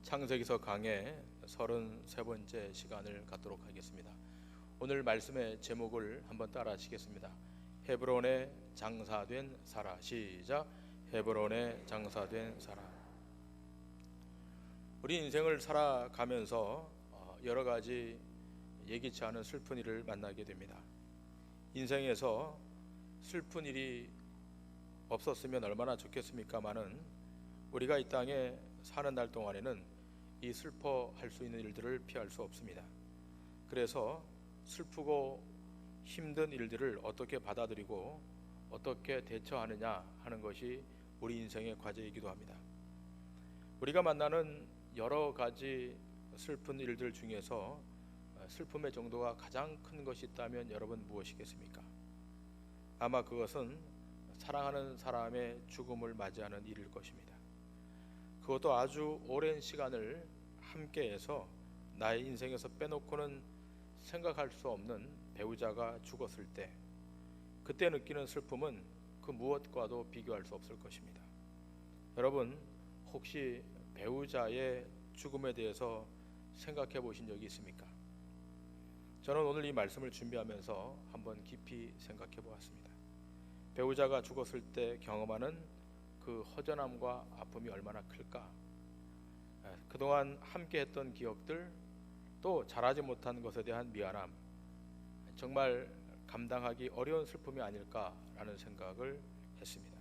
창세기서 강의 33번째 시간을 갖도록 하겠습니다. 오늘 말씀의 제목을 한번 따라 하시겠습니다. 헤브론에 장사된 사라. 시작. 헤브론에 장사된 사라. 우리 인생을 살아가면서 여러 가지 예기치 않은 슬픈 일을 만나게 됩니다. 인생에서 슬픈 일이 없었으면 얼마나 좋겠습니까마는 우리가 이 땅에 사는 날 동안에는 이 슬퍼할 수 있는 일들을 피할 수 없습니다. 그래서 슬프고 힘든 일들을 어떻게 받아들이고 어떻게 대처하느냐 하는 것이 우리 인생의 과제이기도 합니다. 우리가 만나는 여러 가지 슬픈 일들 중에서 슬픔의 정도가 가장 큰 것이 있다면 여러분 무엇이겠습니까? 아마 그것은 사랑하는 사람의 죽음을 맞이하는 일일 것입니다. 그것도 아주 오랜 시간을 함께해서 나의 인생에서 빼놓고는 생각할 수 없는 배우자가 죽었을 때, 그때 느끼는 슬픔은 그 무엇과도 비교할 수 없을 것입니다. 여러분, 혹시 배우자의 죽음에 대해서 생각해 보신 적이 있습니까? 저는 오늘 이 말씀을 준비하면서 한번 깊이 생각해 보았습니다. 배우자가 죽었을 때 경험하는 그 허전함과 아픔이 얼마나 클까? 그동안 함께 했던 기억들, 또 잘하지 못한 것에 대한 미안함, 정말 감당하기 어려운 슬픔이 아닐까라는 생각을 했습니다.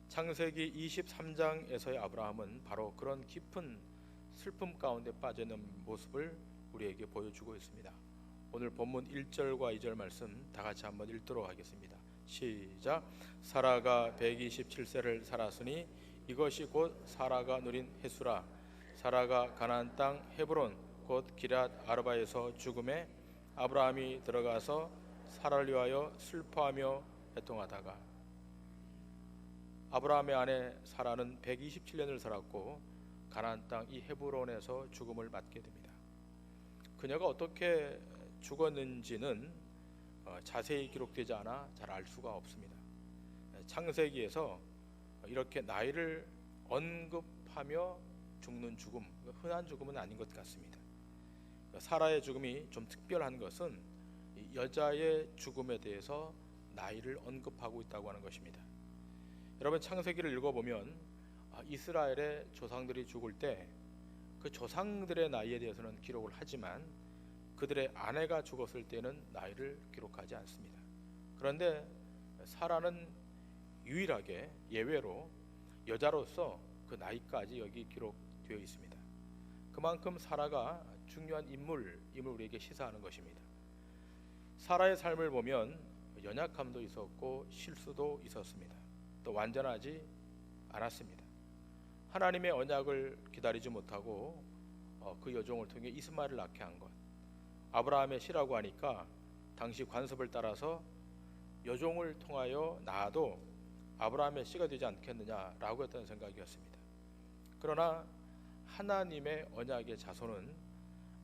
창세기 23장에서의 아브라함은 바로 그런 깊은 슬픔 가운데 빠져있는 모습을 우리에게 보여주고 있습니다. 오늘 본문 1절과 2절 말씀 다 같이 한번 읽도록 하겠습니다. 시작. 사라가 127세를 살았으니 이것이 곧 사라가 누린 해수라. 사라가 가나안 땅 헤브론 곧 기럇 아르바에서 죽음에 아브라함이 들어가서 사라를 위하여 슬퍼하며 애통하다가. 아브라함의 아내 사라는 127년을 살았고 가나안 땅 이 헤브론에서 죽음을 맞게 됩니다. 그녀가 어떻게 죽었는지는 자세히 기록되지 않아 잘 알 수가 없습니다. 창세기에서 이렇게 나이를 언급하며 죽는 죽음, 흔한 죽음은 아닌 것 같습니다. 사라의 죽음이 좀 특별한 것은 여자의 죽음에 대해서 나이를 언급하고 있다고 하는 것입니다. 여러분, 창세기를 읽어보면 이스라엘의 조상들이 죽을 때 그 조상들의 나이에 대해서는 기록을 하지만 그들의 아내가 죽었을 때는 나이를 기록하지 않습니다. 그런데 사라는 유일하게 예외로 여자로서 그 나이까지 여기 기록되어 있습니다. 그만큼 사라가 중요한 인물임을 우리에게 시사하는 것입니다. 사라의 삶을 보면 연약함도 있었고 실수도 있었습니다. 또 완전하지 않았습니다. 하나님의 언약을 기다리지 못하고 그 여종을 통해 이스마엘을 낳게 한 것, 아브라함의 씨라고 하니까 당시 관습을 따라서 여종을 통하여 낳아도 아브라함의 씨가 되지 않겠느냐라고 했던 생각이었습니다. 그러나 하나님의 언약의 자손은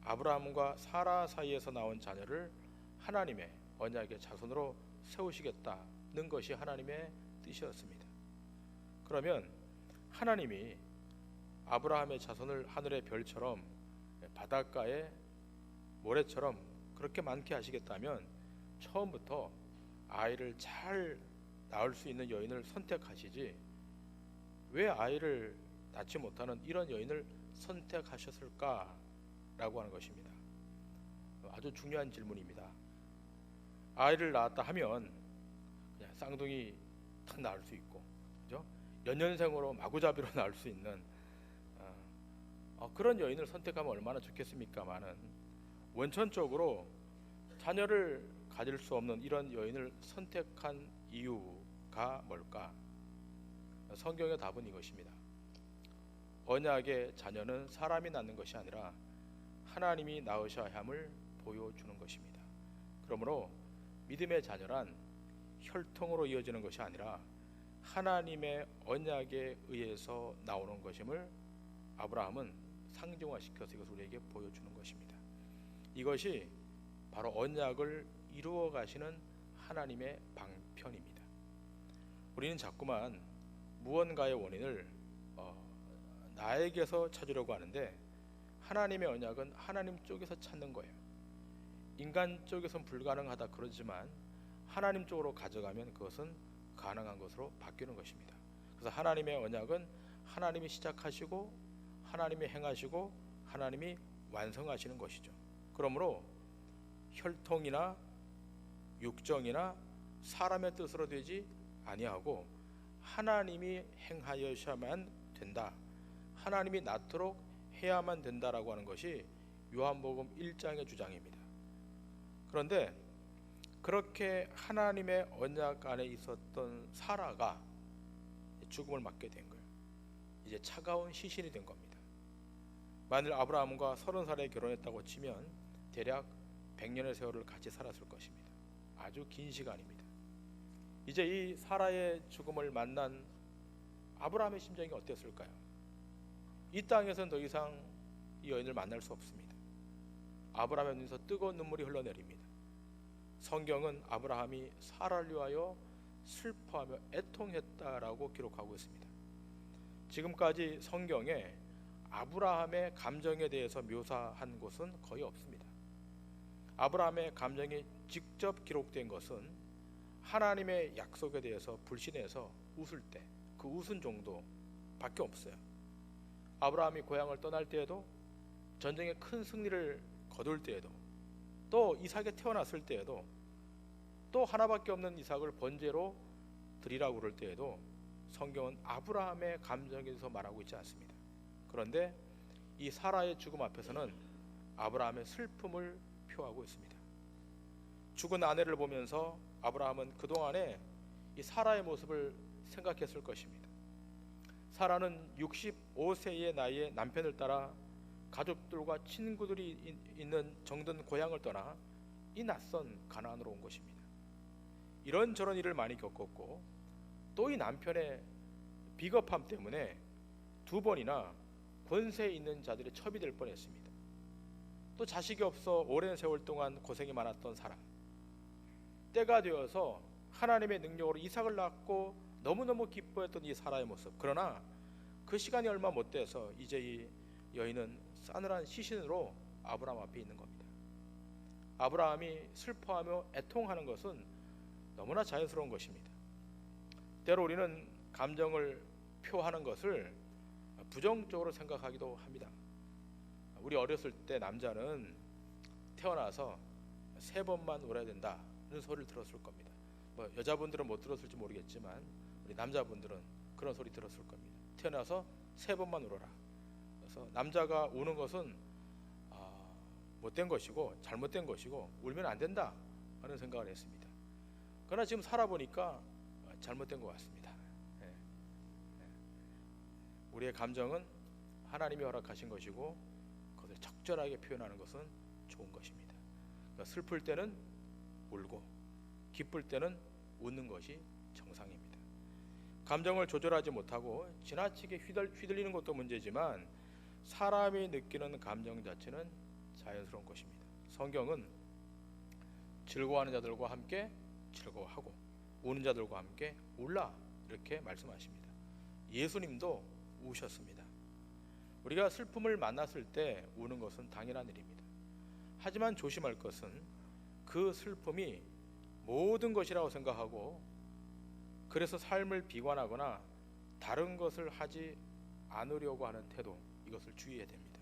아브라함과 사라 사이에서 나온 자녀를 하나님의 언약의 자손으로 세우시겠다는 것이 하나님의 뜻이었습니다. 그러면 하나님이 아브라함의 자손을 하늘의 별처럼 바닷가의 모래처럼 그렇게 많게 하시겠다면 처음부터 아이를 잘 낳을 수 있는 여인을 선택하시지 왜 아이를 낳지 못하는 이런 여인을 선택하셨을까라고 하는 것입니다. 아주 중요한 질문입니다. 아이를 낳았다 하면 그냥 쌍둥이 탁 낳을 수 있고, 그죠? 연년생으로 마구잡이로 낳을 수 있는 그런 여인을 선택하면 얼마나 좋겠습니까마는 원천적으로 자녀를 가질 수 없는 이런 여인을 선택한 이유가 뭘까? 성경의 답은 이것입니다. 언약의 자녀는 사람이 낳는 것이 아니라 하나님이 낳으셔야 함을 보여주는 것입니다. 그러므로 믿음의 자녀란 혈통으로 이어지는 것이 아니라 하나님의 언약에 의해서 나오는 것임을 아브라함은 상징화시켜서 이것을 우리에게 보여주는 것입니다. 이것이 바로 언약을 이루어 가시는 하나님의 방편입니다. 우리는 자꾸만 무언가의 원인을 나에게서 찾으려고 하는데 하나님의 언약은 하나님 쪽에서 찾는 거예요. 인간 쪽에서는 불가능하다 그러지만 하나님 쪽으로 가져가면 그것은 가능한 것으로 바뀌는 것입니다. 그래서 하나님의 언약은 하나님이 시작하시고 하나님이 행하시고 하나님이 완성하시는 것이죠. 그러므로 혈통이나 육정이나 사람의 뜻으로 되지 아니하고 하나님이 행하여야만 된다, 하나님이 낳도록 해야만 된다라고 하는 것이 요한복음 1장의 주장입니다. 그런데 그렇게 하나님의 언약 안에 있었던 사라가 죽음을 맞게 된 거예요. 이제 차가운 시신이 된 겁니다. 만일 아브라함과 30살에 결혼했다고 치면 대략 100년의 세월을 같이 살았을 것입니다. 아주 긴 시간입니다. 이제 이 사라의 죽음을 만난 아브라함의 심정이 어땠을까요? 이 땅에서는 더 이상 이 여인을 만날 수 없습니다. 아브라함의 눈에서 뜨거운 눈물이 흘러내립니다. 성경은 아브라함이 사라를 위하여 슬퍼하며 애통했다라고 기록하고 있습니다. 지금까지 성경에 아브라함의 감정에 대해서 묘사한 곳은 거의 없습니다. 아브라함의 감정이 직접 기록된 것은 하나님의 약속에 대해서 불신해서 웃을 때, 그 웃은 정도밖에 없어요. 아브라함이 고향을 떠날 때에도, 전쟁의 큰 승리를 거둘 때에도, 또 이삭이 태어났을 때에도, 또 하나밖에 없는 이삭을 번제로 드리라고 그럴 때에도 성경은 아브라함의 감정에 대해서 말하고 있지 않습니다. 그런데 이 사라의 죽음 앞에서는 아브라함의 슬픔을 표하고 있습니다. 죽은 아내를 보면서 아브라함은 그동안에 이 사라의 모습을 생각했을 것입니다. 사라는 65세의 나이에 남편을 따라 가족들과 친구들이 있는 정든 고향을 떠나 이 낯선 가나안으로 온 것입니다. 이런저런 일을 많이 겪었고 또 이 남편의 비겁함 때문에 2번이나 권세 있는 자들의 첩이 될 뻔했습니다. 또 자식이 없어 오랜 세월 동안 고생이 많았던 사람, 때가 되어서 하나님의 능력으로 이삭을 낳고 너무너무 기뻐했던 이 사라의 모습, 그러나 그 시간이 얼마 못 돼서 이제 이 여인은 싸늘한 시신으로 아브라함 앞에 있는 겁니다. 아브라함이 슬퍼하며 애통하는 것은 너무나 자연스러운 것입니다. 때로 우리는 감정을 표하는 것을 부정적으로 생각하기도 합니다. 우리 어렸을 때 남자는 태어나서 3번만 울어야 된다는 소리를 들었을 겁니다. 여자분들은 못 들었을지 모르겠지만 우리 남자분들은 그런 소리 들었을 겁니다. 태어나서 3번만 울어라. 그래서 남자가 우는 것은 못된 것이고 잘못된 것이고 울면 안 된다 하는 생각을 했습니다. 그러나 지금 살아보니까 잘못된 것 같습니다. 우리의 감정은 하나님이 허락하신 것이고 그것을 적절하게 표현하는 것은 좋은 것입니다. 그러니까 슬플 때는 울고 기쁠 때는 웃는 것이 정상입니다. 감정을 조절하지 못하고 지나치게 휘둘리는 것도 문제지만 사람이 느끼는 감정 자체는 자연스러운 것입니다. 성경은 즐거워하는 자들과 함께 즐거워하고 우는 자들과 함께 울라 이렇게 말씀하십니다. 예수님도 우셨습니다. 우리가 슬픔을 만났을 때 우는 것은 당연한 일입니다. 하지만 조심할 것은 그 슬픔이 모든 것이라고 생각하고 그래서 삶을 비관하거나 다른 것을 하지 않으려고 하는 태도, 이것을 주의해야 됩니다.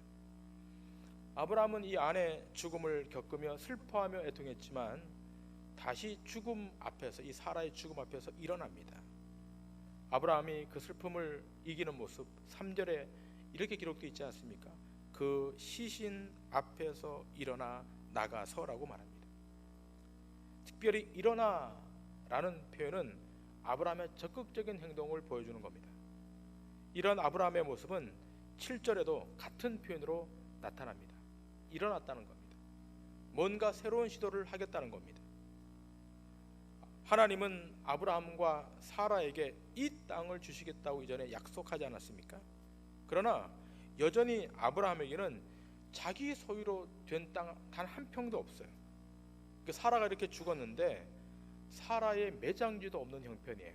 아브라함은 이 아내 죽음을 겪으며 슬퍼하며 애통했지만 다시 죽음 앞에서, 이 사라의 죽음 앞에서 일어납니다. 아브라함이 그 슬픔을 이기는 모습 3절에 이렇게 기록되어 있지 않습니까? 그 시신 앞에서 일어나 나가서라고 말합니다. 특별히 일어나라는 표현은 아브라함의 적극적인 행동을 보여주는 겁니다. 이런 아브라함의 모습은 7절에도 같은 표현으로 나타납니다. 일어났다는 겁니다. 뭔가 새로운 시도를 하겠다는 겁니다. 하나님은 아브라함과 사라에게 이 땅을 주시겠다고 이전에 약속하지 않았습니까? 그러나 여전히 아브라함에게는 자기 소유로 된 땅 단 한 평도 없어요. 사라가 이렇게 죽었는데 사라의 매장지도 없는 형편이에요.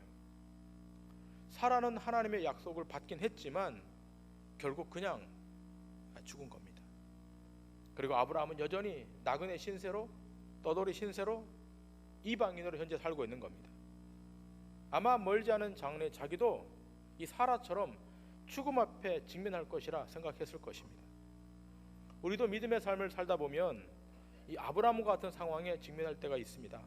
사라는 하나님의 약속을 받긴 했지만 결국 그냥 죽은 겁니다. 그리고 아브라함은 여전히 나그네 신세로, 떠돌이 신세로 이방인으로 현재 살고 있는 겁니다. 아마 멀지 않은 장래 자기도 이 사라처럼 죽음 앞에 직면할 것이라 생각했을 것입니다. 우리도 믿음의 삶을 살다 보면 이 아브라함과 같은 상황에 직면할 때가 있습니다.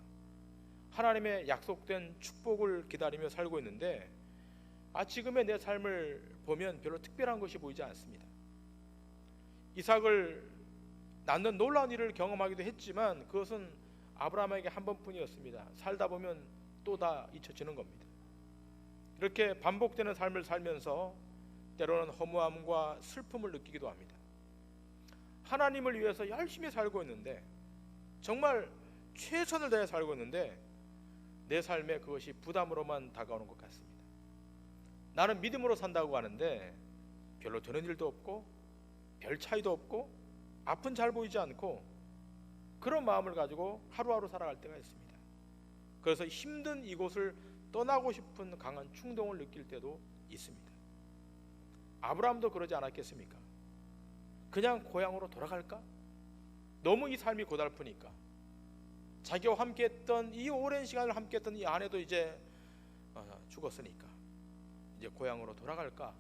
하나님의 약속된 축복을 기다리며 살고 있는데 지금의 내 삶을 보면 별로 특별한 것이 보이지 않습니다. 이삭을 낳는 놀라운 일을 경험하기도 했지만 그것은 아브라함에게 한 번뿐이었습니다. 살다 보면 또 다 잊혀지는 겁니다. 이렇게 반복되는 삶을 살면서 때로는 허무함과 슬픔을 느끼기도 합니다. 하나님을 위해서 열심히 살고 있는데, 정말 최선을 다해 살고 있는데 내 삶에 그것이 부담으로만 다가오는 것 같습니다. 나는 믿음으로 산다고 하는데 별로 되는 일도 없고 별 차이도 없고 앞은 잘 보이지 않고 그런 마음을 가지고 하루하루 살아갈 때가 있습니다. 그래서 힘든 이곳을 떠나고 싶은 강한 충동을 느낄 때도 있습니다. 아브라함도 그러지 않았겠습니까? 그냥 고향으로 돌아갈까? 너무 이 삶이 고달프니까. 자기와 함께했던 이 오랜 시간을 함께했던 이 아내도 이제 죽었으니까 이제 고향으로 돌아갈까?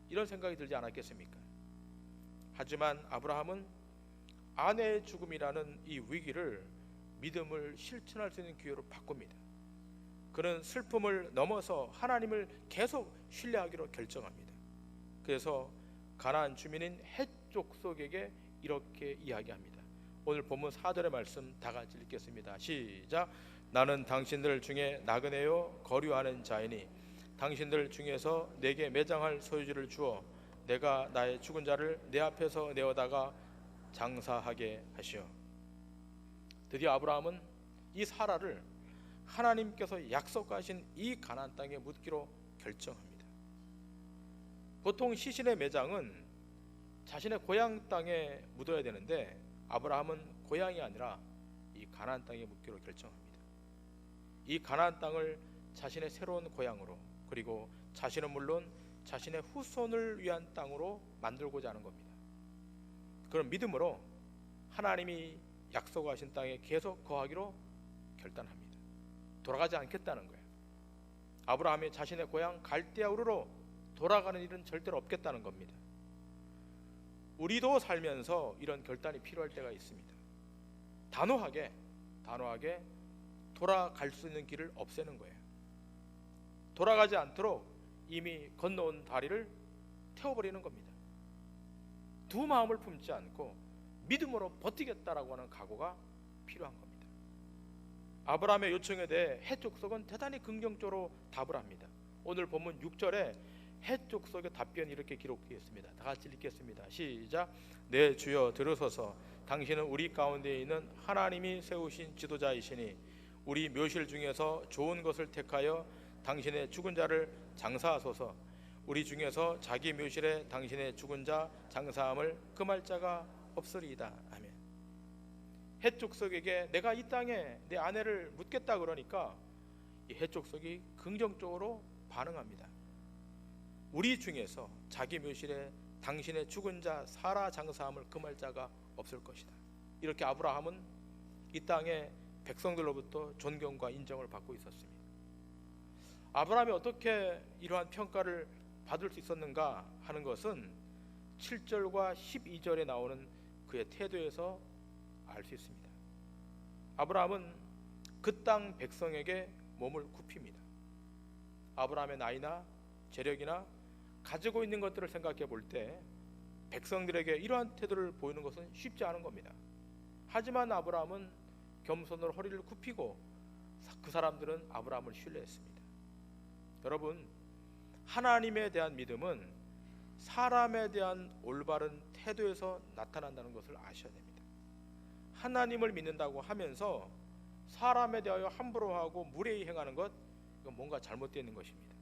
이런 생각이 들지 않았겠습니까? 하지만 아브라함은 아내의 죽음이라는 이 위기를 믿음을 실천할 수 있는 기회로 바꿉니다. 그는 슬픔을 넘어서 하나님을 계속 신뢰하기로 결정합니다. 그래서 가나안 주민인 헷 족속에게 이렇게 이야기합니다. 오늘 본문 4절의 말씀 다 같이 읽겠습니다. 시작. 나는 당신들 중에 나그네요 거류하는 자이니 당신들 중에서 내게 매장할 소유지를 주어 내가 나의 죽은 자를 내 앞에서 내어다가 장사하게 하시오. 드디어 아브라함은 이 사라를 하나님께서 약속하신 이 가나안 땅에 묻기로 결정합니다. 보통 시신의 매장은 자신의 고향 땅에 묻어야 되는데 아브라함은 고향이 아니라 이 가나안 땅에 묻기로 결정합니다. 이 가나안 땅을 자신의 새로운 고향으로, 그리고 자신은 물론 자신의 후손을 위한 땅으로 만들고자 하는 겁니다. 그런 믿음으로 하나님이 약속하신 땅에 계속 거하기로 결단합니다. 돌아가지 않겠다는 거예요. 아브라함이 자신의 고향 갈대아 우르로 돌아가는 일은 절대로 없겠다는 겁니다. 우리도 살면서 이런 결단이 필요할 때가 있습니다. 단호하게 돌아갈 수 있는 길을 없애는 거예요. 돌아가지 않도록 이미 건너온 다리를 태워버리는 겁니다. 두 마음을 품지 않고 믿음으로 버티겠다라고 하는 각오가 필요한 겁니다. 아브라함의 요청에 대해 헷 족속은 대단히 긍정적으로 답을 합니다. 오늘 본문 6절에 헷 족속의 답변이 이렇게 기록되어 있습니다. 다 같이 읽겠습니다. 시작. 네 주여 들으소서. 당신은 우리 가운데 있는 하나님이 세우신 지도자이시니 우리 묘실 중에서 좋은 것을 택하여 당신의 죽은 자를 장사하소서. 우리 중에서 자기 묘실에 당신의 죽은 자 장사함을 금할 자가 없으리이다. 아멘. 헷 족속에게 내가 이 땅에 내 아내를 묻겠다 그러니까 이 헷 족속이 긍정적으로 반응합니다. 우리 중에서 자기 묘실에 당신의 죽은 자 사라 장사함을 금할 자가 없을 것이다. 이렇게 아브라함은 이 땅의 백성들로부터 존경과 인정을 받고 있었습니다. 아브라함이 어떻게 이러한 평가를 받을 수 있었는가 하는 것은 7절과 12절에 나오는 그의 태도에서 알 수 있습니다. 아브라함은 그 땅 백성에게 몸을 굽힙니다. 아브라함의 나이나 재력이나 가지고 있는 것들을 생각해 볼 때 백성들에게 이러한 태도를 보이는 것은 쉽지 않은 겁니다. 하지만 아브라함은 겸손으로 허리를 굽히고 그 사람들은 아브라함을 신뢰했습니다. 여러분, 하나님에 대한 믿음은 사람에 대한 올바른 태도에서 나타난다는 것을 아셔야 됩니다. 하나님을 믿는다고 하면서 사람에 대하여 함부로 하고 무례히 행하는 것, 이건 뭔가 잘못되어 있는 것입니다.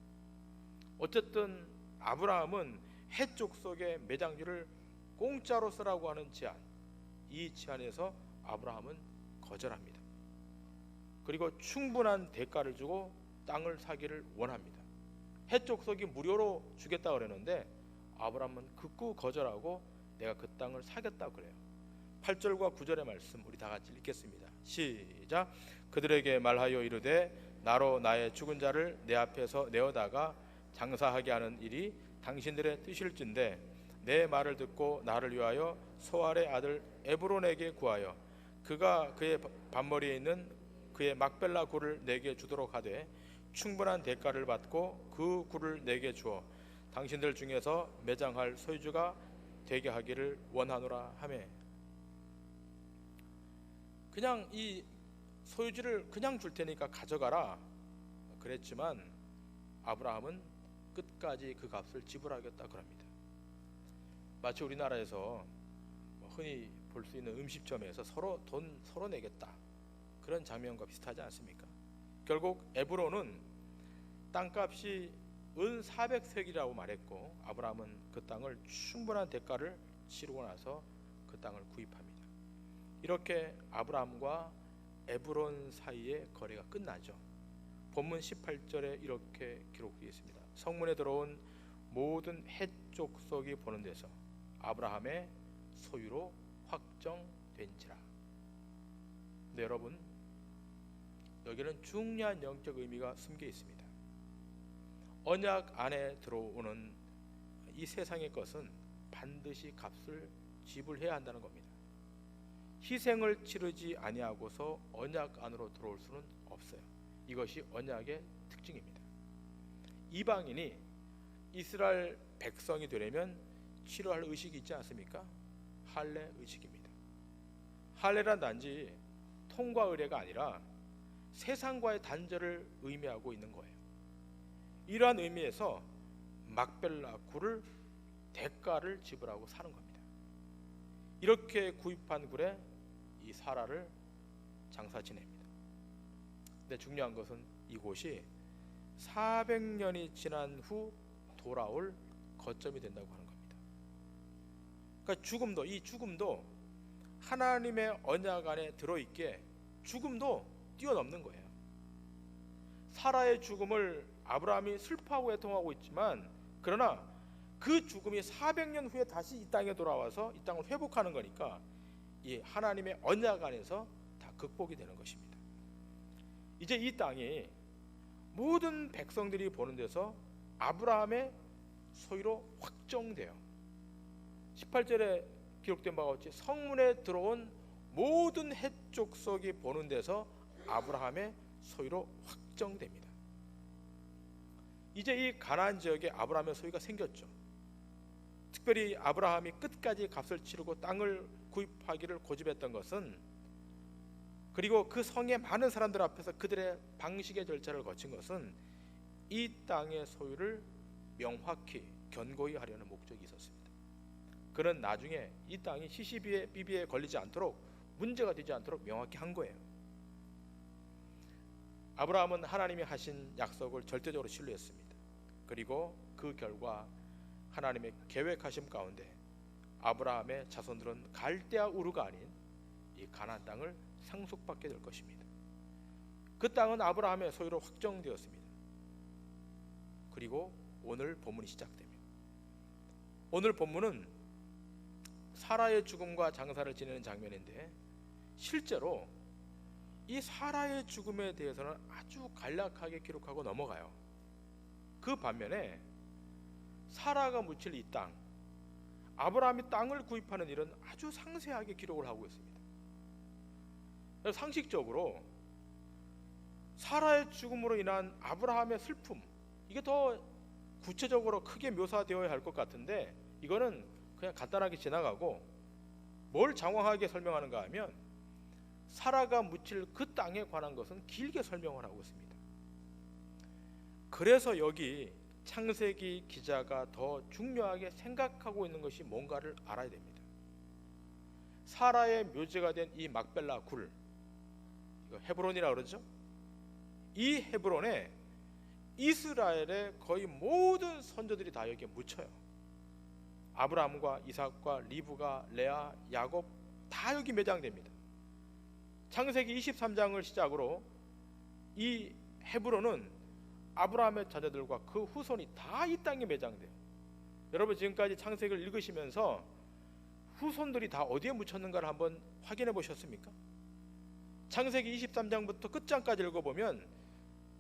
어쨌든 아브라함은 헷 족속의 매장지를 공짜로 쓰라고 하는 제안, 이 제안에서 아브라함은 거절합니다. 그리고 충분한 대가를 주고 땅을 사기를 원합니다. 헷 족속이 무료로 주겠다 그러는데 아브라함은 극구 거절하고 내가 그 땅을 사겠다고 그래요. 8절과 9절의 말씀 우리 다 같이 읽겠습니다. 시작. 그들에게 말하여 이르되 나로 나의 죽은 자를 내 앞에서 내어다가 장사하게 하는 일이 당신들의 뜻일진데 내 말을 듣고 나를 위하여 소알의 아들 에브론에게 구하여 그가 그의 반머리에 있는 그의 막벨라 굴을 내게 주도록 하되 충분한 대가를 받고 그 굴을 내게 주어 당신들 중에서 매장할 소유주가 되게 하기를 원하노라 하매. 그냥 이 소유지를 그냥 줄 테니까 가져가라 그랬지만 아브라함은 끝까지 그 값을 지불하겠다 그럽니다. 마치 우리나라에서 흔히 볼 수 있는 음식점에서 서로 돈 서로 내겠다 그런 장면과 비슷하지 않습니까? 결국 에브론은 땅값이 은 400세겔이라고 말했고 아브라함은 그 땅을 충분한 대가를 치르고 나서 그 땅을 구입합니다. 이렇게 아브라함과 에브론 사이의 거래가 끝나죠. 본문 18절에 이렇게 기록되어 있습니다. 성문에 들어온 모든 헷 족속이 보는 데서 아브라함의 소유로 확정된지라. 네, 여러분, 여기는 중요한 영적 의미가 숨겨 있습니다. 언약 안에 들어오는 이 세상의 것은 반드시 값을 지불해야 한다는 겁니다. 희생을 치르지 아니하고서 언약 안으로 들어올 수는 없어요. 이것이 언약의 특징입니다. 이방인이 이스라엘 백성이 되려면 치러할 의식이 있지 않습니까? 할례 의식입니다. 할례란 단지 통과 의례가 아니라 세상과의 단절을 의미하고 있는 거예요. 이러한 의미에서 막벨라 굴을 대가를 지불하고 사는 겁니다. 이렇게 구입한 굴에 이 사라를 장사 지냅니다. 근데 중요한 것은 이곳이 400년이 지난 후 돌아올 거점이 된다고 하는 겁니다. 그러니까 이 죽음도 하나님의 언약 안에 들어있게 죽음도 뛰어넘는 거예요. 사라의 죽음을 아브라함이 슬퍼하고 애통하고 있지만 그러나 그 죽음이 400년 후에 다시 이 땅에 돌아와서 이 땅을 회복하는 거니까 이 하나님의 언약 안에서 다 극복이 되는 것입니다. 이제 이 땅이 모든 백성들이 보는 데서 아브라함의 소유로 확정돼요. 18절에 기록된 바와 같이 성문에 들어온 모든 헷 족속이 보는 데서 아브라함의 소유로 확정됩니다. 이제 이 가나안 지역에 아브라함의 소유가 생겼죠. 특별히 아브라함이 끝까지 값을 치르고 땅을 구입하기를 고집했던 것은, 그리고 그 성의 많은 사람들 앞에서 그들의 방식의 절차를 거친 것은 이 땅의 소유를 명확히 견고히 하려는 목적이 있었습니다. 그는 나중에 이 땅이 시시비비에 걸리지 않도록, 문제가 되지 않도록 명확히 한 거예요. 아브라함은 하나님이 하신 약속을 절대적으로 신뢰했습니다. 그리고 그 결과 하나님의 계획하심 가운데 아브라함의 자손들은 갈대아 우르가 아닌 이 가나안 땅을 상속받게 될 것입니다. 그 땅은 아브라함의 소유로 확정되었습니다. 그리고 오늘 본문이 시작됩니다. 오늘 본문은 사라의 죽음과 장사를 지내는 장면인데, 실제로 이 사라의 죽음에 대해서는 아주 간략하게 기록하고 넘어가요. 그 반면에 사라가 묻힐 이 땅, 아브라함이 땅을 구입하는 일은 아주 상세하게 기록을 하고 있습니다. 상식적으로 사라의 죽음으로 인한 아브라함의 슬픔, 이게 더 구체적으로 크게 묘사되어야 할 것 같은데 이거는 그냥 간단하게 지나가고, 뭘 장황하게 설명하는가 하면 사라가 묻힐 그 땅에 관한 것은 길게 설명을 하고 있습니다. 그래서 여기 창세기 기자가 더 중요하게 생각하고 있는 것이 뭔가를 알아야 됩니다. 사라의 묘지가 된 이 막벨라 굴, 이거 헤브론이라고 그러죠. 이 헤브론에 이스라엘의 거의 모든 선조들이 다 여기에 묻혀요. 아브라함과 이삭과 리브가, 레아, 야곱 다 여기 매장됩니다. 창세기 23장을 시작으로 이 헤브론은 아브라함의 자녀들과 그 후손이 다 이 땅에 매장돼요. 여러분 지금까지 창세기를 읽으시면서 후손들이 다 어디에 묻혔는가를 한번 확인해 보셨습니까? 창세기 23장부터 끝장까지 읽어보면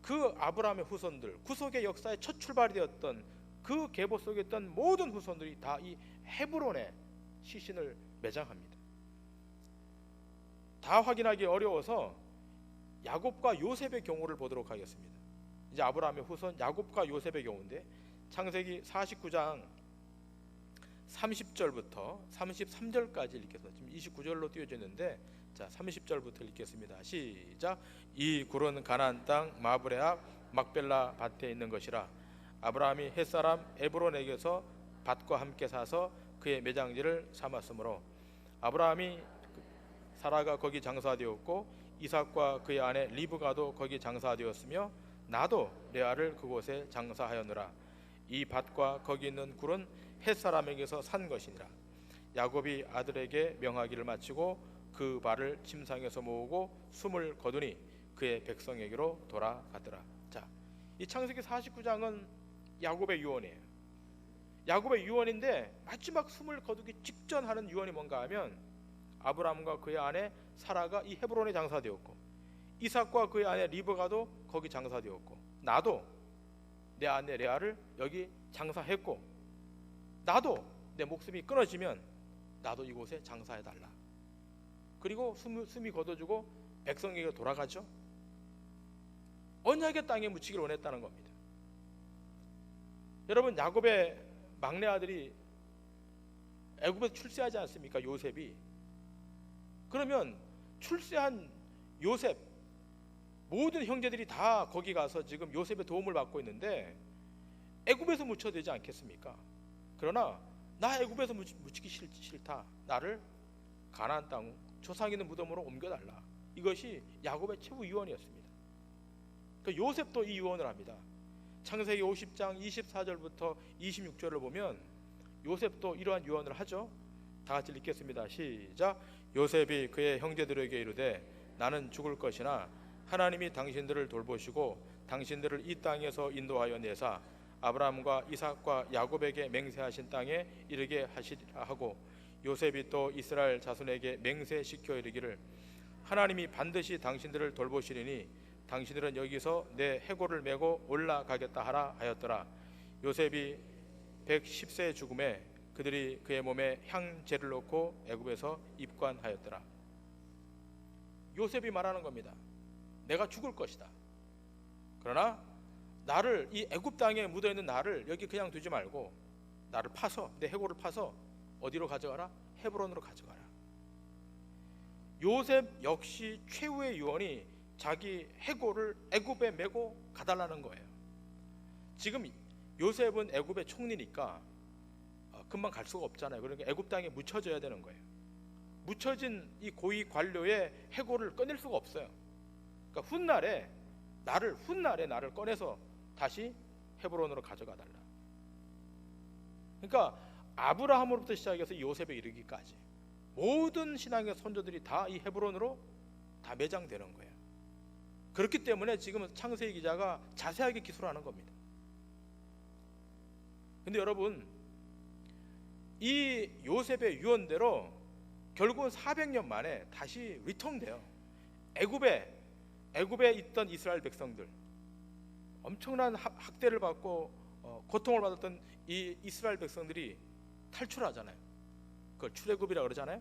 그 아브라함의 후손들, 구속의 역사의 첫 출발이 되었던 그 계보 속에 있던 모든 후손들이 다 이 헤브론에 시신을 매장합니다. 다 확인하기 어려워서 야곱과 요셉의 경우를 보도록 하겠습니다. 이제 아브라함의 후손 야곱과 요셉의 경우인데 창세기 49장 30절부터 33절까지 읽겠습니다. 지금 29절로 띄워져 있는데 자 30절부터 읽겠습니다. 시작. 이 굴은 가나안 땅 마브레 앞 막벨라 밭에 있는 것이라. 아브라함이 햇사람 에브론에게서 밭과 함께 사서 그의 매장지를 삼았으므로 아브라함이 사라가 거기 장사되었고 이삭과 그의 아내 리브가도 거기 장사되었으며 나도 레아를 그곳에 장사하였느라. 이 밭과 거기 있는 굴은 햇사람에게서 산 것이니라. 야곱이 아들에게 명하기를 마치고 그 발을 침상에서 모으고 숨을 거두니 그의 백성에게로 돌아가더라. 자, 이 창세기 49장은 야곱의 유언이에요. 야곱의 유언인데 마지막 숨을 거두기 직전 하는 유언이 뭔가 하면 아브라함과 그의 아내 사라가 이 헤브론에 장사되었고 이삭과 그의 아내 리브가도 거기 장사되었고 나도 내 아내 레아를 여기 장사했고 나도 내 목숨이 끊어지면 나도 이곳에 장사해달라. 그리고 숨이 걷어주고 백성에게 돌아가죠. 언약의 땅에 묻히기를 원했다는 겁니다. 여러분 야곱의 막내 아들이 애굽에서 출세하지 않습니까? 요셉이. 그러면 출세한 요셉 모든 형제들이 다 거기 가서 지금 요셉의 도움을 받고 있는데 애굽에서 묻혀야 되지 않겠습니까? 그러나 나 애굽에서 묻히기 싫다. 나를 가나안 땅 조상 있는 무덤으로 옮겨달라. 이것이 야곱의 최후 유언이었습니다. 그러니까 요셉도 이 유언을 합니다. 창세기 50장 24절부터 26절을 보면 요셉도 이러한 유언을 하죠. 다 같이 읽겠습니다. 시작. 요셉이 그의 형제들에게 이르되 나는 죽을 것이나 하나님이 당신들을 돌보시고 당신들을 이 땅에서 인도하여 내사 아브라함과 이삭과 야곱에게 맹세하신 땅에 이르게 하시리라 하고 요셉이 또 이스라엘 자손에게 맹세시켜 이르기를 하나님이 반드시 당신들을 돌보시리니 당신들은 여기서 내 해골을 메고 올라가겠다 하라 하였더라. 요셉이 110세의 죽음에 그들이 그의 몸에 향제를 놓고 애굽에서 입관하였더라. 요셉이 말하는 겁니다. 내가 죽을 것이다. 그러나 나를 이 애굽 땅에 묻어있는 나를 여기 그냥 두지 말고 나를 파서 내 해골을 파서 어디로 가져가라? 헤브론으로 가져가라. 요셉 역시 최후의 유언이 자기 해골을 애굽에 메고 가달라는 거예요. 지금 요셉은 애굽의 총리니까 금방 갈 수가 없잖아요. 그러니까 애굽 땅에 묻혀져야 되는 거예요. 묻혀진 이 고위 관료의 해골을 꺼낼 수가 없어요. 그러니까 훗날에 나를 꺼내서 다시 헤브론으로 가져가 달라. 그러니까 아브라함으로부터 시작해서 요셉에 이르기까지 모든 신앙의 선조들이 다 이 헤브론으로 다 매장되는 거예요. 그렇기 때문에 지금 창세기 기자가 자세하게 기술하는 겁니다. 근데 여러분 이 요셉의 유언대로 결국은 400년 만에 다시 리턴돼요. 애굽에 있던 이스라엘 백성들 엄청난 학대를 받고 고통을 받았던 이 이스라엘 백성들이 탈출하잖아요. 그걸 출애굽이라 그러잖아요.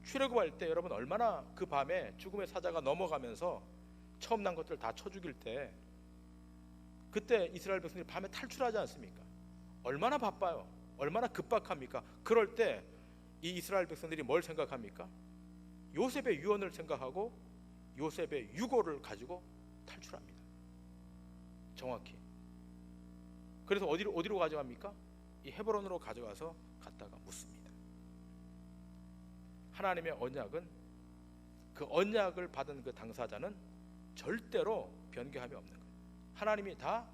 출애굽할 때 여러분 얼마나 그 밤에 죽음의 사자가 넘어가면서 처음 난 것들 다 쳐 죽일 때 그때 이스라엘 백성들이 밤에 탈출하지 않습니까? 얼마나 바빠요. 얼마나 급박합니까? 그럴 때 이 이스라엘 백성들이 뭘 생각합니까? 요셉의 유언을 생각하고 요셉의 유고를 가지고 탈출합니다. 정확히. 그래서 어디로 가져갑니까? 이 헤브론으로 가져가서 갖다가 묻습니다. 하나님의 언약은 그 언약을 받은 그 당사자는 절대로 변개함이 없는 거예요. 하나님이 다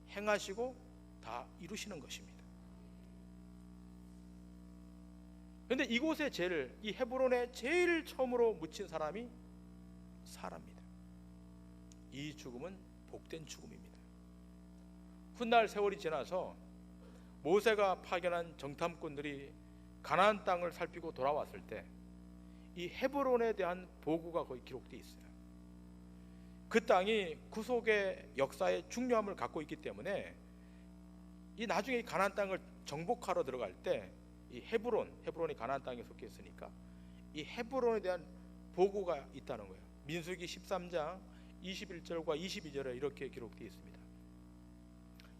행하시고 다 이루시는 것입니다. 그런데 이곳에 이 헤브론에 제일 처음으로 묻힌 사람이 사라입니다. 이 죽음은 복된 죽음입니다. 훗날 세월이 지나서 모세가 파견한 정탐꾼들이 가나안 땅을 살피고 돌아왔을 때 이 헤브론에 대한 보고가 거의 기록되어 있어요. 그 땅이 구속의 역사의 중요함을 갖고 있기 때문에 이 나중에 이 가나안 땅을 정복하러 들어갈 때 이 헤브론이 가나안 땅에 속해 있으니까 이 헤브론에 대한 보고가 있다는 거예요. 민수기 13장 21절과 22절에 이렇게 기록되어 있습니다.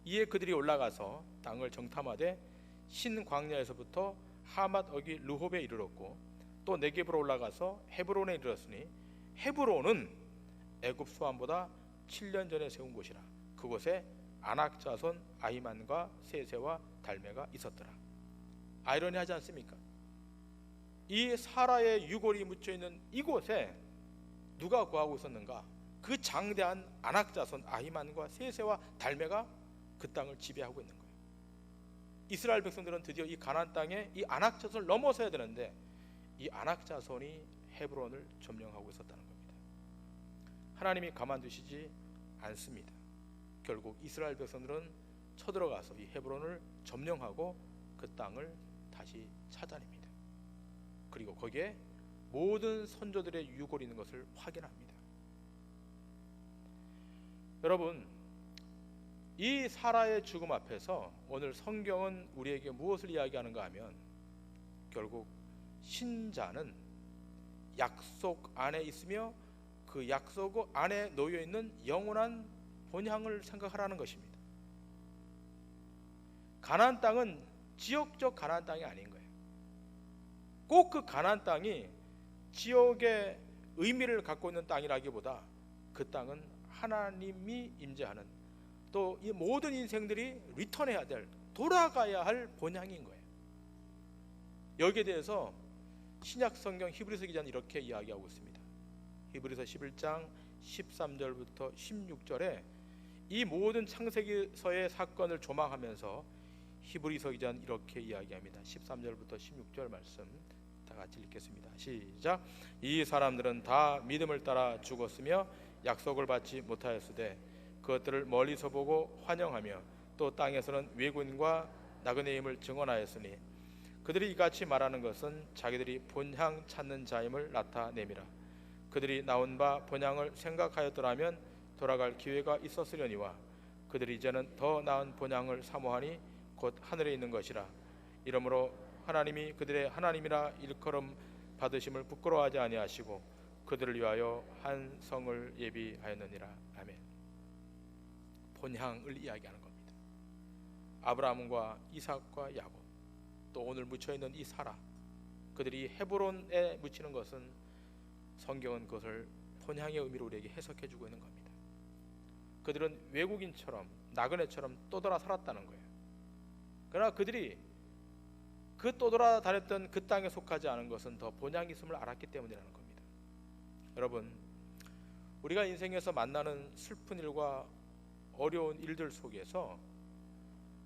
이에 그들이 올라가서 땅을 정탐하되 신 광야에서부터 하맛 어기 르홉에 이르렀고 또 네겝으로 올라가서 헤브론에 이르렀으니 헤브론은 애굽 수함보다 7년 전에 세운 곳이라. 그곳에 아낙 자손 아히만과 세세와 달메가 있었더라. 아이러니하지 않습니까? 이 사라의 유골이 묻혀 있는 이곳에 누가 거하고 있었는가? 그 장대한 아낙 자손 아히만과 세세와 달메가 그 땅을 지배하고 있는 거예요. 이스라엘 백성들은 드디어 이 가나안 땅에 이 아낙 자손을 넘어서야 되는데 이 아낙 자손이 헤브론을 점령하고 있었다는 겁니다. 하나님이 가만두시지 않습니다. 결국 이스라엘 백성들은 쳐들어가서 이 헤브론을 점령하고 그 땅을 다시 찾아냅니다. 그리고 거기에 모든 선조들의 유골이 있는 것을 확인합니다. 여러분, 이 사라의 죽음 앞에서 오늘 성경은 우리에게 무엇을 이야기하는가 하면 결국 신자는 약속 안에 있으며 그 약속 안에 놓여 있는 영원한 본향을 생각하라는 것입니다. 가나안 땅은 지역적 가나안 땅이 아닌 거예요. 꼭 그 가나안 땅이 지역의 의미를 갖고 있는 땅이라기보다 그 땅은 하나님이 임재하는 또 이 모든 인생들이 리턴해야 될 돌아가야 할 본향인 거예요. 여기에 대해서 신약 성경 히브리서 기자는 이렇게 이야기하고 있습니다. 히브리서 11장 13절부터 16절에 이 모든 창세기서의 사건을 조망하면서 히브리서 기자는 이렇게 이야기합니다. 13절부터 16절 말씀 다 같이 읽겠습니다. 시작. 이 사람들은 다 믿음을 따라 죽었으며 약속을 받지 못하였으되 그것들을 멀리서 보고 환영하며 또 땅에서는 외국인과 나그네임을 증언하였으니 그들이 이같이 말하는 것은 자기들이 본향 찾는 자임을 나타내미라. 그들이 나온 바 본향을 생각하였더라면 돌아갈 기회가 있었으려니와 그들이 이제는 더 나은 본향을 사모하니 곧 하늘에 있는 것이라. 이러므로 하나님이 그들의 하나님이라 일컬음 받으심을 부끄러워하지 아니하시고 그들을 위하여 한 성을 예비하였느니라. 아멘. 본향을 이야기하는 겁니다. 아브라함과 이삭과 야곱 또 오늘 묻혀있는 이 사라, 그들이 헤브론에 묻히는 것은 성경은 그것을 본향의 의미로 우리에게 해석해주고 있는 겁니다. 그들은 외국인처럼 나그네처럼 떠돌아 살았다는 거예요. 그러나 그들이 그 떠돌아 다녔던 그 땅에 속하지 않은 것은 더 본향이 있음을 알았기 때문이라는 겁니다. 여러분, 우리가 인생에서 만나는 슬픈 일과 어려운 일들 속에서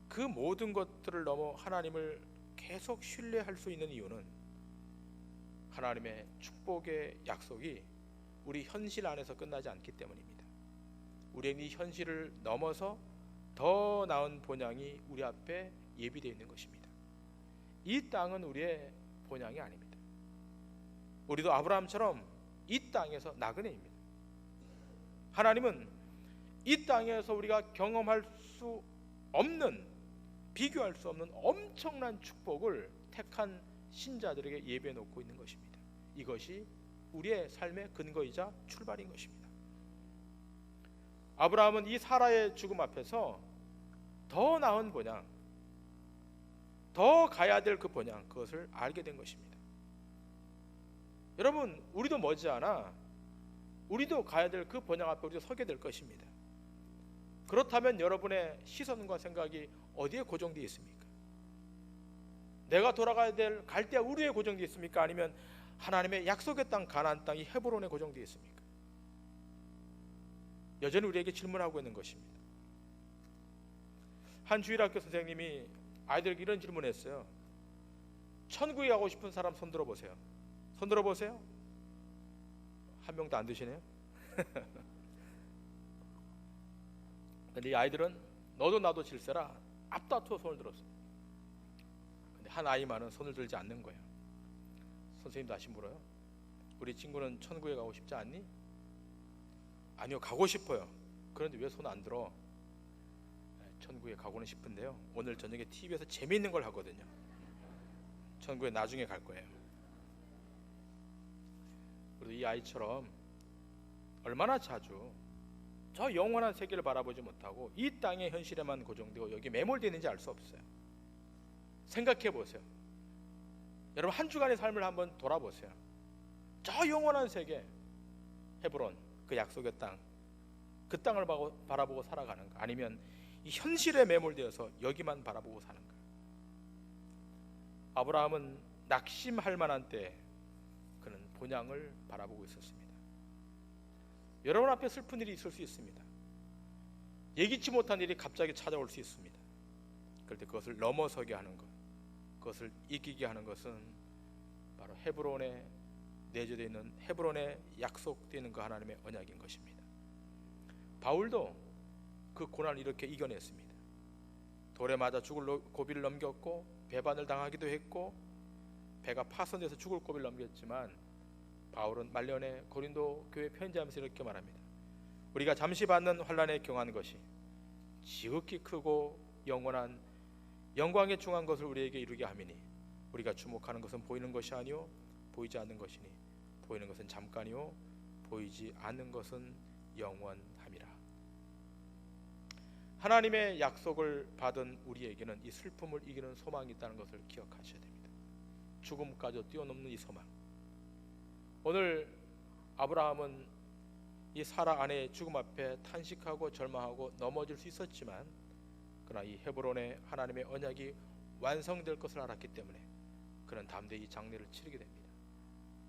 그 모든 것들을 넘어 하나님을 계속 신뢰할 수 있는 이유는 하나님의 축복의 약속이 우리 현실 안에서 끝나지 않기 때문입니다. 우리는 이 현실을 넘어서 더 나은 본향이 우리 앞에 예비되어 있는 것입니다. 이 땅은 우리의 본향이 아닙니다. 우리도 아브라함처럼 이 땅에서 나그네입니다. 하나님은 이 땅에서 우리가 경험할 수 없는, 비교할 수 없는 엄청난 축복을 택한 신자들에게 예배해 놓고 있는 것입니다. 이것이 우리의 삶의 근거이자 출발인 것입니다. 아브라함은 이 사라의 죽음 앞에서 더 나은 본향, 더 가야 될 그 본향, 그것을 알게 된 것입니다. 여러분, 우리도 머지않아 우리도 가야 될 그 본향 앞에 우리도 서게 될 것입니다. 그렇다면 여러분의 시선과 생각이 어디에 고정되어 있습니까? 내가 돌아가야 될 갈대아 우르에 고정되어 있습니까? 아니면 하나님의 약속의 땅 가나안 땅이 헤브론에 고정되어 있습니까? 여전히 우리에게 질문하고 있는 것입니다. 한 주일학교 선생님이 아이들에게 이런 질문했어요. 천국에 가고 싶은 사람 손 들어보세요. 손 들어보세요. 한 명도 안 드시네요. 근데 이 아이들은 너도 나도 질세라 앞다투어 손을 들었어요. 한 아이만은 손을 들지 않는 거예요. 선생님 다시 물어요. 우리 친구는 천국에 가고 싶지 않니? 아니요, 가고 싶어요. 그런데 왜 손 안 들어? 천국에 가고는 싶은데요, 오늘 저녁에 TV에서 재미있는 걸 하거든요. 천국에 나중에 갈 거예요. 그래도 이 아이처럼 얼마나 자주 저 영원한 세계를 바라보지 못하고 이 땅의 현실에만 고정되고 여기 매몰되어 있는지 알 수 없어요. 생각해 보세요. 여러분, 한 주간의 삶을 한번 돌아보세요. 저 영원한 세계, 헤브론, 그 약속의 땅, 그 땅을 바라보고 살아가는가, 아니면 이 현실에 매몰되어서 여기만 바라보고 사는가. 아브라함은 낙심할 만한 때 그는 본향을 바라보고 있었습니다. 여러분 앞에 슬픈 일이 있을 수 있습니다. 예기치 못한 일이 갑자기 찾아올 수 있습니다. 그럴 때 그것을 넘어서게 하는 것, 그것을 이기게 하는 것은 바로 헤브론에 내재되어 있는, 헤브론에 약속되어 있는 그 하나님의 언약인 것입니다. 바울도 그 고난을 이렇게 이겨냈습니다. 돌에 맞아 죽을 고비를 넘겼고 배반을 당하기도 했고 배가 파손돼서 죽을 고비를 넘겼지만, 바울은 말년에 고린도 교회 편지하면서 이렇게 말합니다. 우리가 잠시 받는 환난에 경한 것이 지극히 크고 영원한 영광에 중한 것을 우리에게 이루게 함이니 우리가 주목하는 것은 보이는 것이 아니요 보이지 않는 것이니 보이는 것은 잠깐이요 보이지 않는 것은 영원함이라. 하나님의 약속을 받은 우리에게는 이 슬픔을 이기는 소망이 있다는 것을 기억하셔야 됩니다. 죽음까지 뛰어넘는 이 소망. 오늘 아브라함은 이 사라 아내의 죽음 앞에 탄식하고 절망하고 넘어질 수 있었지만, 그러나 이 헤브론의 하나님의 언약이 완성될 것을 알았기 때문에 그는 담대히 장례를 치르게 됩니다.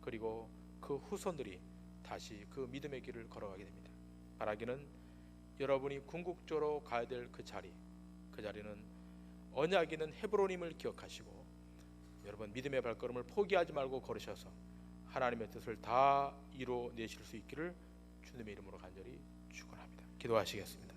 그리고 그 후손들이 다시 그 믿음의 길을 걸어가게 됩니다. 바라기는 여러분이 궁극적으로 가야 될 그 자리는 언약이 있는 헤브론임을 기억하시고, 여러분 믿음의 발걸음을 포기하지 말고 걸으셔서 하나님의 뜻을 다 이루어내실 수 있기를 주님의 이름으로 간절히 축원합니다. 기도하시겠습니다.